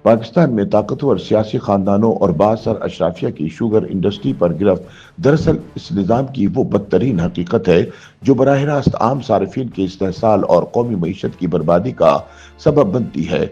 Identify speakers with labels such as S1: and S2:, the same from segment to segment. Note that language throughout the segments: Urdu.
S1: پاکستان میں طاقتور سیاسی خاندانوں اور بااثر اشرافیہ کی شوگر انڈسٹری پر گرفت دراصل اس نظام کی وہ بدترین حقیقت ہے جو براہ راست عام صارفین کے استحصال اور قومی معیشت کی بربادی کا سبب بنتی ہے۔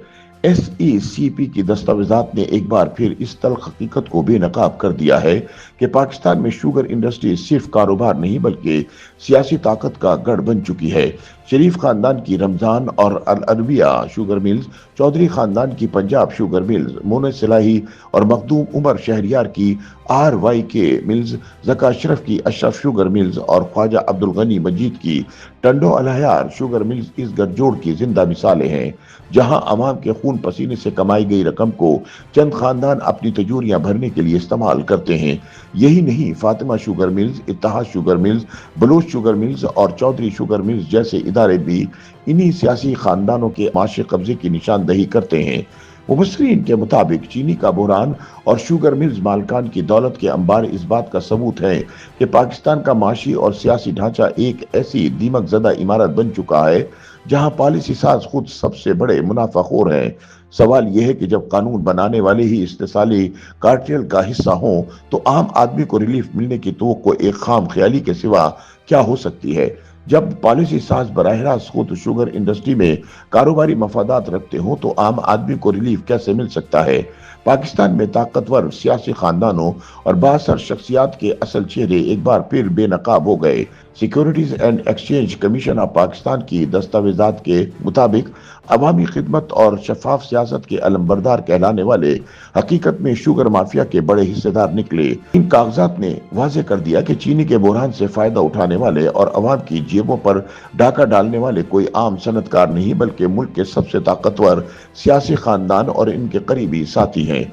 S1: ایس ای سی پی کی دستاویزات نے ایک بار پھر اس تلخ حقیقت کو بے نقاب کر دیا ہے کہ پاکستان میں شوگر انڈسٹری صرف کاروبار نہیں بلکہ سیاسی طاقت کا گڑھ بن چکی ہے۔ شریف خاندان کی رمضان اور العربیہ شوگر ملز، چودھری خاندان کی پنجاب شوگر ملز، مونس صلاحی اور مخدوم عمر شہریار کی آر وائی کے ملز، ذکا اشرف کی اشرف شوگر ملز اور خواجہ عبدالغنی مجید کی ٹنڈو الحیار شوگر ملز اس گٹھ جوڑ کی زندہ مثالیں ہیں، جہاں عوام کے خون پسینے سے کمائی گئی رقم کو چند خاندان اپنی تجوریاں بھرنے کے لیے استعمال کرتے ہیں۔ یہی نہیں، فاطمہ شوگر ملز، اتحاد sugar mills, Baloch sugar mills اور چودھری شوگر ملز جیسے ادارے بھی انہی سیاسی خاندانوں کے معاشی قبضے کی نشاندہی کرتے ہیں۔ مبصرین کے مطابق چینی کا بحران اور شوگر ملز مالکان کی دولت کے انبار اس بات کا ثبوت ہے کہ پاکستان کا معاشی اور سیاسی ڈھانچہ ایک ایسی دیمک زدہ عمارت بن چکا ہے جہاں پالیسی ساز خود سب سے بڑے منافع خور ہیں۔ سوال یہ ہے کہ جب قانون بنانے والے ہی استحصالی کارٹیل کا حصہ ہوں تو عام آدمی کو ریلیف ملنے کی توقع ایک خام خیالی کے سوا کیا ہو سکتی ہے؟ جب پالیسی ساز براہ راست خود شوگر انڈسٹری میں کاروباری مفادات رکھتے ہوں تو عام آدمی کو ریلیف کیسے مل سکتا ہے؟ پاکستان میں طاقتور سیاسی خاندانوں اور بااثر شخصیات کے اصل چہرے ایک بار پھر بے نقاب ہو گئے۔ Securities and exchange commission of Pakistan کی دستاویزات کے مطابق عوامی خدمت اور شفاف سیاست کے علمبردار کہلانے والے حقیقت میں شوگر مافیا کے بڑے حصے دار نکلے۔ ان کاغذات نے واضح کر دیا کہ چینی کے بحران سے فائدہ اٹھانے والے اور عوام کی جیبوں پر ڈاکہ ڈالنے والے کوئی عام صنعت کار نہیں بلکہ ملک کے سب سے طاقتور سیاسی خاندان اور ان کے قریبی ساتھی ہیں۔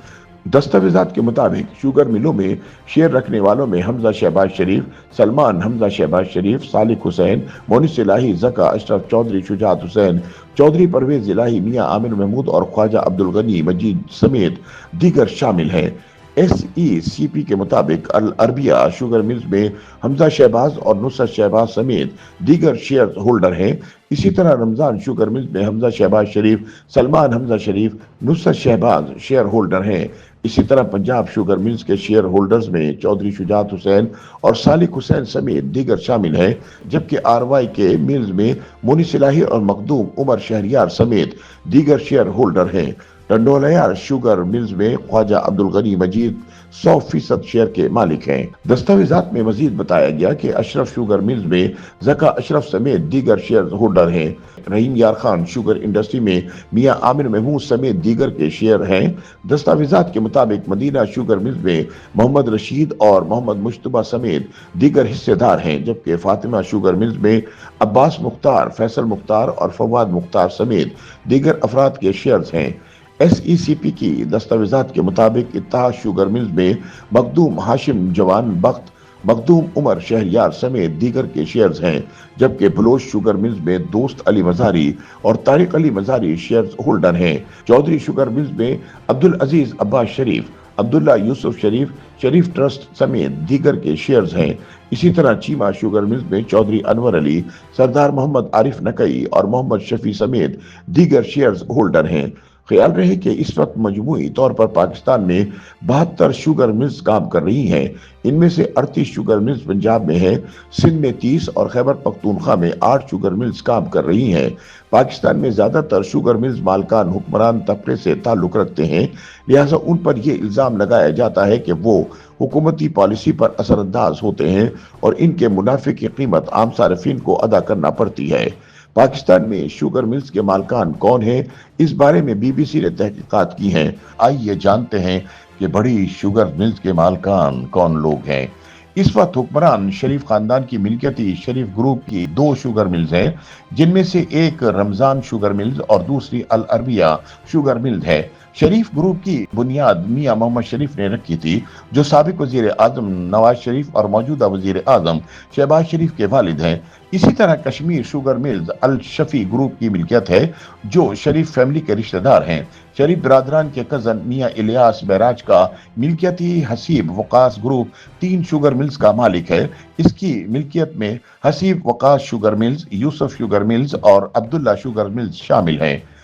S1: دستاویزات کے مطابق شوگر ملوں میں شیئر رکھنے والوں میں حمزہ شہباز شریف، سلمان حمزہ شہباز شریف، صالح حسین، مونس الہی، ذکا اشرف، چودھری شجاعت حسین، چودھری پرویز الہی، میاں عامر محمود اور خواجہ عبدالغنی مجید سمیت دیگر شامل ہیں۔ ایس ای سی پی کے مطابق العربیہ شوگر ملز میں حمزہ شہباز اور نصرت شہباز سمیت دیگر شیئر ہولڈر ہیں۔ اسی طرح رمضان شوگر ملز میں حمزہ شہباز شریف، سلمان حمزہ شریف، نصرت شہباز شیئر ہولڈر ہیں۔ اسی طرح پنجاب شوگر ملز کے شیئر ہولڈرز میں چودھری شجاعت حسین اور صالح حسین سمیت دیگر شامل ہیں، جبکہ آر وائی کے ملز میں مونس الہی اور مخدوم عمر شہریار سمیت دیگر شیئر ہولڈر ہیں۔ ٹنڈو الحیار شوگر ملز میں خواجہ عبدالغنی مجید 100% شیئر کے مالک ہیں۔ دستاویزات میں مزید بتایا گیا کہ اشرف شوگر ملز میں ذکا اشرف سمیت دیگر شیئر ہولڈر ہیں۔ رحیم یار خان شوگر انڈسٹری میں میاں عامر محمود سمیت دیگر کے شیئر ہیں۔ دستاویزات کے مطابق مدینہ شوگر ملز میں محمد رشید اور محمد مشتبہ سمیت دیگر حصے دار ہیں، جبکہ فاطمہ شوگر ملز میں عباس مختار، فیصل مختار اور فواد مختار سمیت دیگر افراد کے شیئرز ہیں۔ ایس ای سی پی کی دستاویزات کے مطابق اتحاد شوگر ملز میں مخدوم ہاشم جوان بخت، مخدوم عمر شہریار سمیت دیگر کے شیئرز ہیں، جبکہ بلوچ شوگر ملز میں دوست علی مزاری اور طارق علی مزاری شیئرز ہولڈر ہیں۔ چودھری شوگر ملز میں عبدالعزیز عباس شریف، عبداللہ یوسف شریف، شریف ٹرسٹ سمیت دیگر کے شیئرز ہیں۔ اسی طرح چیمہ شوگر ملز میں چودھری انور علی، سردار محمد عارف نقئی اور محمد شفیع سمیت دیگر شیئرز ہولڈر ہیں۔ خیال رہے کہ اس وقت مجموعی طور پر پاکستان میں 72 شوگر ملز کام کر رہی ہیں۔ ان میں سے 38 شوگر ملز پنجاب میں ہیں، سندھ میں 30 اور خیبر پختونخوا میں 8 شوگر ملز کام کر رہی ہیں۔ پاکستان میں زیادہ تر شوگر ملز مالکان حکمران طبقے سے تعلق رکھتے ہیں، لہٰذا ان پر یہ الزام لگایا جاتا ہے کہ وہ حکومتی پالیسی پر اثر انداز ہوتے ہیں اور ان کے منافع کی قیمت عام صارفین کو ادا کرنا پڑتی ہے۔ پاکستان میں شوگر ملز کے مالکان کون ہیں؟ اس بارے میں بی بی سی نے تحقیقات کی ہیں۔ آئیے جانتے ہیں کہ بڑی شوگر ملز کے مالکان کون لوگ ہیں۔ اس وقت حکمران شریف خاندان کی ملکیتی شریف گروپ کی 2 شوگر ملز ہیں، جن میں سے ایک رمضان شوگر ملز اور دوسری العربیہ شوگر ملز ہے۔ شریف گروپ کی بنیاد میاں محمد شریف نے رکھی تھی، جو سابق وزیر اعظم نواز شریف اور موجودہ وزیر اعظم شہباز شریف کے والد ہیں۔ اسی طرح کشمیر شوگر ملز الشفیع گروپ کی ملکیت ہے، جو شریف فیملی کے رشتہ دار ہیں۔ شریف برادران کے کزن میاں الیاس بیراج کا ملکیتی حسیب وقاص گروپ 3 شوگر ملز کا مالک ہے۔ اس کی ملکیت میں حسیب وقاص شوگر ملز، یوسف شوگر ملز اور عبداللہ شوگر ملز شامل ہیں۔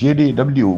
S1: JDW